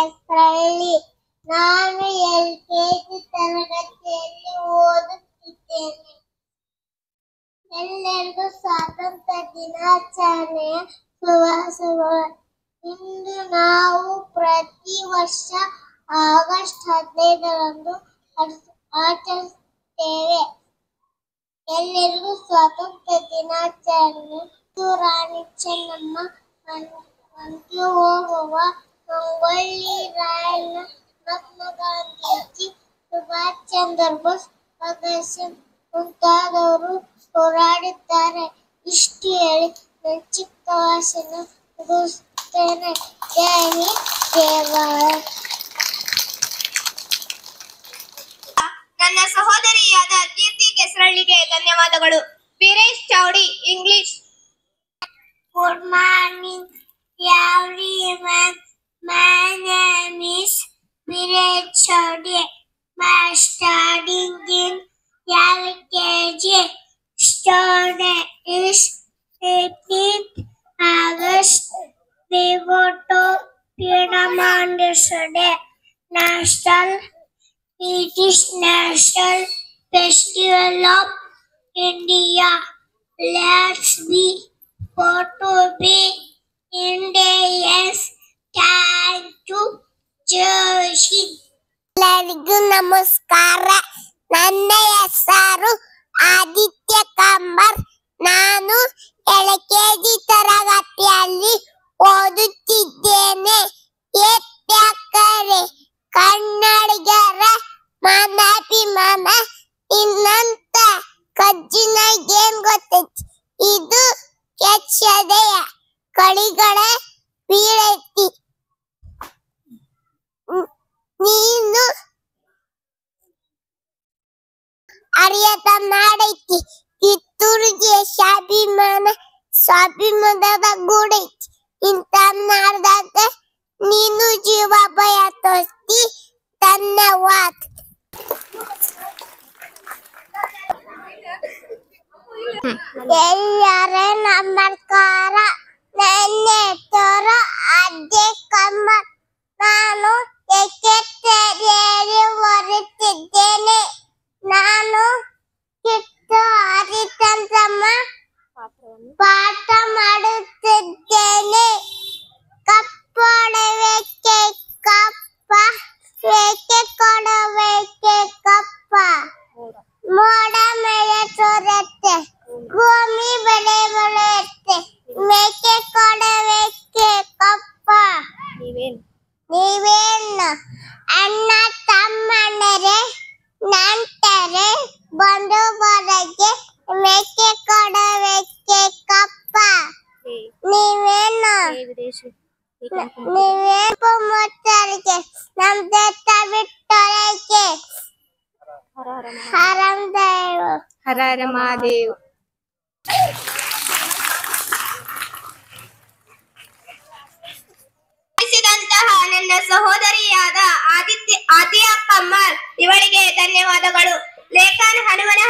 ಕೆಸರಳ್ಳಿ. ನಾನು LKG ತರಗತಿಯಲ್ಲಿ ಓದುತ್ತಿದ್ದೇನೆ. ಎಲ್ಲರಿಗೂ ಸ್ವಾತಂತ್ರ್ಯ ದಿನಾಚರಣೆಯ ಶುಭಾಶಯಗಳು. ಇಂದು ನಾವು ಪ್ರತಿ ವರ್ಷ ಆಗಸ್ಟ್ 15ರಂದು ಆಚರಿಸುತ್ತೇವೆ. ಎಲ್ಲರಿಗೂ ಸ್ವಾತಂತ್ರ್ಯ ದಿನಾಚರಣೆ. ರಾಣಿ ಚೆನ್ನಮ್ಮ, ಹಂಪಿ ಹೋಗುವ ಸಂಗೊಳ್ಳಿ ರಾಯಣ್ಣ, ಮಹಾತ್ಮ ಗಾಂಧೀಜಿ, ಸುಭಾಷ್ ಚಂದ್ರ ಬೋಸ್, ಭಗತ್ ಸಿಂಗ್ ಮುಂತಾದವರು ಹೋರಾಡಿದ್ದಾರೆ. ಇಷ್ಟು ಹೇಳಿ ನನ್ನ ಚಿಕ್ಕ ಭಾಷಣ ಮುಗಿಸುತ್ತೇನೆ. ಜೈ ಹಿಂದ್, ಜೈ ಭಾರತ್. ನನ್ನ ಸಹೋದರಿಯಾದ ಕೀರ್ತಿ ಕೆಸರಳ್ಳಿಗೆ ಧನ್ಯವಾದಗಳು. Veeresh Chowdi, English. Good morning, everyone. My name is Viresh Chaudhary. My studying in LKG. Student is 18th August. We go to Freedom on this day. It is National Festival of India. Let's be to be Indians. Thank you, Jai Hind. ಎಲ್ಲರಿಗೂ ನಮಸ್ಕಾರ. ನನ್ನ ಹೆಸರು ಆದಿತ್ಯ ಕಂಬರ್. ನಾನು LKG ತರಗತಿಯಲ್ಲಿ ಓದುತ್ತಿದ್ದೇನೆ. ಕನ್ನಡಿಗರ ಮಾನಾಭಿಮಾನ ಇನ್ನಂತ ಕಜ್ಜಿನ ಏನ್ ಗೊತ್ತೈತಿ? ಇದು ಕೆಚ್ಚದೆಯ ಕಳಿಗಳ ಬೀಳೈತಿ. ನೀನು ಅರಿಯದ ನಾಡೈತಿ. ಕಿತ್ತೂರಿಗೆ ಸ್ವಾಭಿಮಾನದ ಗೂಡೈತಿ. ಇಂಥ ನಾಡ್ದಾಗ ನೀನು ಜೀವ ಭಯ ತೋರಿಸ್ತಿ. ಧನ್ಯವಾದ. ಎಲ್ಲರೇ ನಮಸ್ಕಾರ. ನನ್ನ ಹೆಸರು ಆದಿತ್ಯ ಕಂಬರ್. ನಾನು LKG ಓದುತ್ತಿದ್ದೇನೆ. ನಾನು ಕಿತ್ತು ಹರಿಚಂದ್ರಮ್ಮ ಪಾಠ ಮಾಡುತ್ತಿದ್ದೇನೆ. ಕಪ್ಪೊಡವೆಕ್ಕೆ ಕಪ್ಪ, ಏಕೆ ಕೊಡಬೇಕೆ ಕಪ್ಪ? ಮೋಡ ಮಳೆ ಸುರತ್ತೆ, ಭೂಮಿ ಬೆಳೆ ಬೆಳೆಯುತ್ತೆ, ಮೇಕೆ ಕೊಡಬೇಕೆ ಕಪ್ಪ? ನೀವೇನು ಅಣ್ಣ ತಮ್ಮನರೆ ನಂಟರೆ ಬಂದು ಬರಗೆ ಮೇಕೆ ಕೊಡಬೇಕೆ ಕಪ್ಪ? ನೀವೇನು ಮುಚ್ಚರಿಗೆ ನಮ್ದೆ ಬಿಟ್ಟೊಳಗೆ. ಹರ ಹರ ಮಹಾದೇವ್. ನನ್ನ ಸಹೋದರಿಯಾದ ಆದಿತ್ಯ ಕಮ್ಮರ್ ಇವಳಿಗೆ ಧನ್ಯವಾದಗಳು. ಲೇಖನ್ ಹನುಮನ